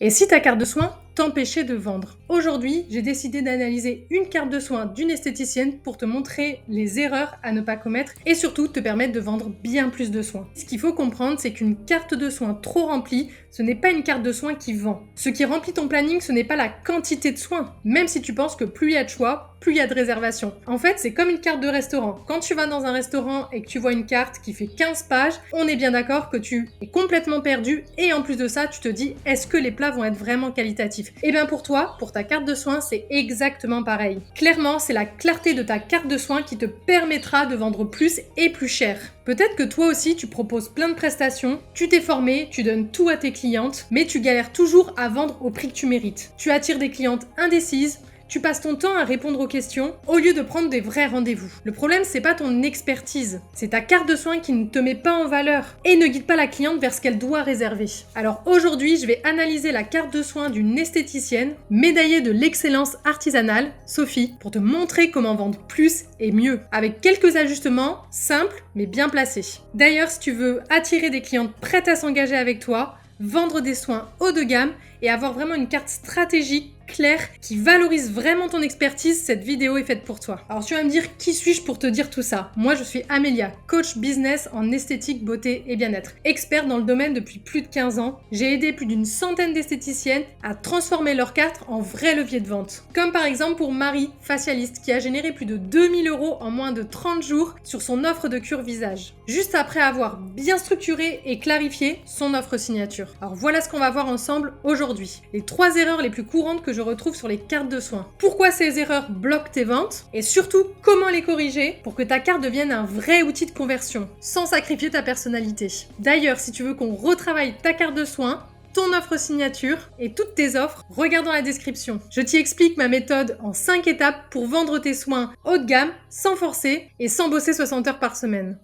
Et si ta carte de soins t'empêchait de vendre? Aujourd'hui, j'ai décidé d'analyser une carte de soins d'une esthéticienne pour te montrer les erreurs à ne pas commettre et surtout te permettre de vendre bien plus de soins. Ce qu'il faut comprendre, c'est qu'une carte de soins trop remplie, ce n'est pas une carte de soins qui vend. Ce qui remplit ton planning, ce n'est pas la quantité de soins, même si tu penses que plus il y a de choix, plus il y a de réservations. En fait, c'est comme une carte de restaurant. Quand tu vas dans un restaurant et que tu vois une carte qui fait 15 pages, on est bien d'accord que tu es complètement perdu et en plus de ça, tu te dis, est-ce que les plats vont être vraiment qualitatifs? Et bien pour toi, pour ta carte de soins, c'est exactement pareil. Clairement, c'est la clarté de ta carte de soins qui te permettra de vendre plus et plus cher. Peut-être que toi aussi, tu proposes plein de prestations, tu t'es formé, tu donnes tout à tes clientes, mais tu galères toujours à vendre au prix que tu mérites. Tu attires des clientes indécises, tu passes ton temps à répondre aux questions au lieu de prendre des vrais rendez-vous. Le problème, c'est pas ton expertise, c'est ta carte de soins qui ne te met pas en valeur et ne guide pas la cliente vers ce qu'elle doit réserver. Alors aujourd'hui, je vais analyser la carte de soins d'une esthéticienne médaillée de l'excellence artisanale, Sophie, pour te montrer comment vendre plus et mieux, avec quelques ajustements simples mais bien placés. D'ailleurs, si tu veux attirer des clientes prêtes à s'engager avec toi, vendre des soins haut de gamme et avoir vraiment une carte stratégique claire qui valorise vraiment ton expertise, cette vidéo est faite pour toi. Alors tu vas me dire, qui suis-je pour te dire tout ça? Moi je suis Amélia, coach business en esthétique, beauté et bien-être. Experte dans le domaine depuis plus de 15 ans, j'ai aidé plus d'une centaine d'esthéticiennes à transformer leur carte en vrai levier de vente. Comme par exemple pour Marie, facialiste, qui a généré plus de 2000 € en moins de 30 jours sur son offre de cure visage. Juste après avoir bien structuré et clarifié son offre signature. Alors voilà ce qu'on va voir ensemble aujourd'hui. Les 3 erreurs les plus courantes que je retrouve sur les cartes de soins. Pourquoi ces erreurs bloquent tes ventes et surtout comment les corriger pour que ta carte devienne un vrai outil de conversion sans sacrifier ta personnalité. D'ailleurs, si tu veux qu'on retravaille ta carte de soins, ton offre signature et toutes tes offres, regarde dans la description. Je t'y explique ma méthode en 5 étapes pour vendre tes soins haut de gamme, sans forcer et sans bosser 60 heures par semaine.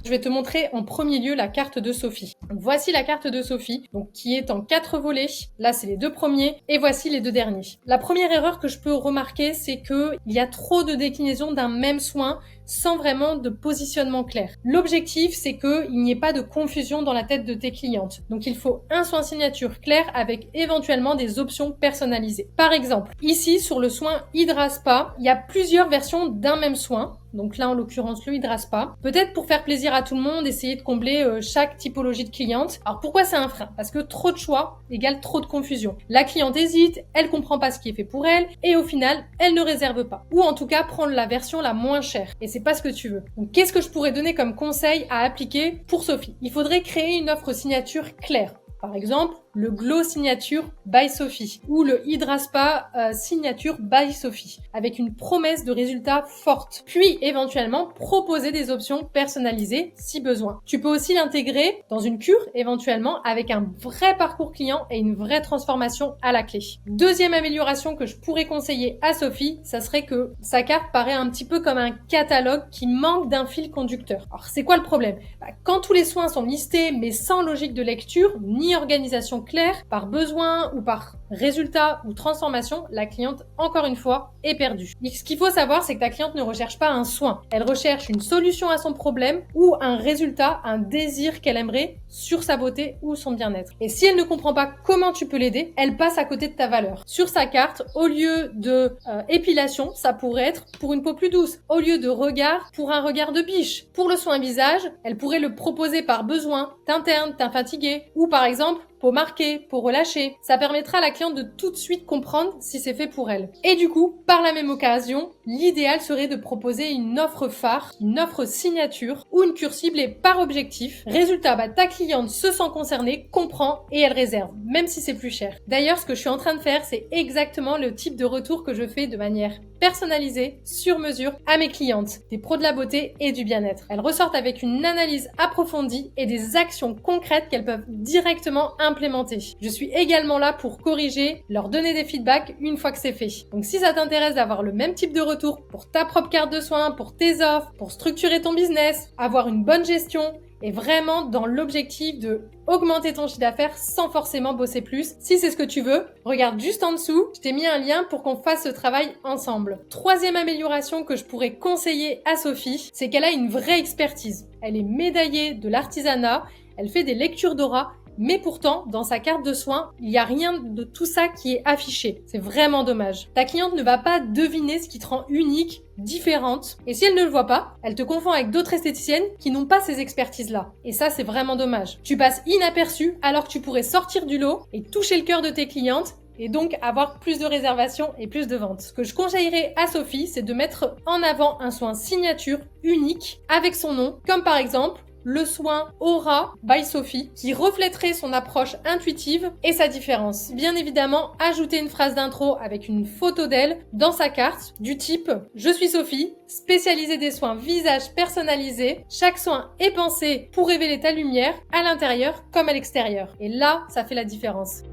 Je vais te montrer en premier lieu la carte de Sophie. Voici la carte de Sophie, donc qui est en 4 volets. Là, c'est les 2 premiers et voici les 2 derniers. La première erreur que je peux remarquer, c'est qu'il y a trop de déclinaisons d'un même soin sans vraiment de positionnement clair. L'objectif, c'est qu'il n'y ait pas de confusion dans la tête de tes clientes. Donc, il faut un soin signature clair avec éventuellement des options personnalisées. Par exemple, ici, sur le soin Hydra Spa, il y a plusieurs versions d'un même soin. Donc là, en l'occurrence, le Hydra Spa. Peut-être pour faire plaisir à tout le monde, essayer de combler chaque typologie de cliente. Alors pourquoi c'est un frein? Parce que trop de choix égale trop de confusion. La cliente hésite, elle comprend pas ce qui est fait pour elle, et au final, elle ne réserve pas. Ou en tout cas, prendre la version la moins chère. Et c'est pas ce que tu veux. Donc qu'est-ce que je pourrais donner comme conseil à appliquer pour Sophie? Il faudrait créer une offre signature claire. Par exemple, le Glow Signature by Sophie ou le Hydra Spa Signature by Sophie avec une promesse de résultats forte. Puis éventuellement proposer des options personnalisées si besoin. Tu peux aussi l'intégrer dans une cure éventuellement avec un vrai parcours client et une vraie transformation à la clé. Deuxième amélioration que je pourrais conseiller à Sophie, ça serait que sa carte paraît un petit peu comme un catalogue qui manque d'un fil conducteur. Alors c'est quoi le problème? Quand tous les soins sont listés mais sans logique de lecture ni organisation claire, par besoin ou par résultat ou transformation, la cliente, encore une fois, est perdue. Ce qu'il faut savoir, c'est que ta cliente ne recherche pas un soin. Elle recherche une solution à son problème ou un résultat, un désir qu'elle aimerait sur sa beauté ou son bien-être. Et si elle ne comprend pas comment tu peux l'aider, elle passe à côté de ta valeur. Sur sa carte, au lieu de épilation, ça pourrait être pour une peau plus douce. Au lieu de regard, pour un regard de biche. Pour le soin visage, elle pourrait le proposer par besoin, t'interne, t'es fatigué, ou par exemple, peau marquée, peau relâchée. Ça permettra à la cliente de tout de suite comprendre si c'est fait pour elle. Et du coup, par la même occasion, l'idéal serait de proposer une offre phare, une offre signature ou une cure ciblée par objectif. Résultat, ta cliente se sent concernée, comprend et elle réserve, même si c'est plus cher. D'ailleurs, ce que je suis en train de faire, c'est exactement le type de retour que je fais de manière personnalisée, sur mesure, à mes clientes, des pros de la beauté et du bien-être. Elles ressortent avec une analyse approfondie et des actions concrètes qu'elles peuvent directement implémenter. Je suis également là pour corriger, leur donner des feedbacks une fois que c'est fait. Donc si ça t'intéresse d'avoir le même type de retour pour ta propre carte de soins, pour tes offres, pour structurer ton business, avoir une bonne gestion, et vraiment dans l'objectif de augmenter ton chiffre d'affaires sans forcément bosser plus. Si c'est ce que tu veux, regarde juste en dessous, je t'ai mis un lien pour qu'on fasse ce travail ensemble. Troisième amélioration que je pourrais conseiller à Sophie, c'est qu'elle a une vraie expertise. Elle est médaillée de l'artisanat, elle fait des lectures d'aura mais pourtant, dans sa carte de soins, il n'y a rien de tout ça qui est affiché. C'est vraiment dommage. Ta cliente ne va pas deviner ce qui te rend unique, différente, et si elle ne le voit pas, elle te confond avec d'autres esthéticiennes qui n'ont pas ces expertises-là. Et ça, c'est vraiment dommage. Tu passes inaperçu alors que tu pourrais sortir du lot et toucher le cœur de tes clientes et donc avoir plus de réservations et plus de ventes. Ce que je conseillerais à Sophie, c'est de mettre en avant un soin signature unique avec son nom, comme par exemple le soin Aura by Sophie, qui reflèterait son approche intuitive et sa différence. Bien évidemment, ajouter une phrase d'intro avec une photo d'elle dans sa carte, du type « Je suis Sophie, spécialisée des soins visage personnalisés. Chaque soin est pensé pour révéler ta lumière à l'intérieur comme à l'extérieur. » Et là, ça fait la différence.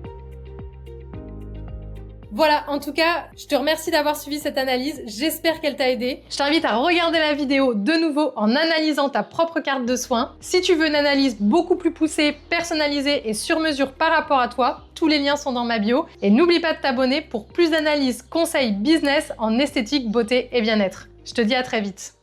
Voilà, en tout cas, je te remercie d'avoir suivi cette analyse, j'espère qu'elle t'a aidé. Je t'invite à regarder la vidéo de nouveau en analysant ta propre carte de soins. Si tu veux une analyse beaucoup plus poussée, personnalisée et sur mesure par rapport à toi, tous les liens sont dans ma bio. Et n'oublie pas de t'abonner pour plus d'analyses, conseils business en esthétique, beauté et bien-être. Je te dis à très vite.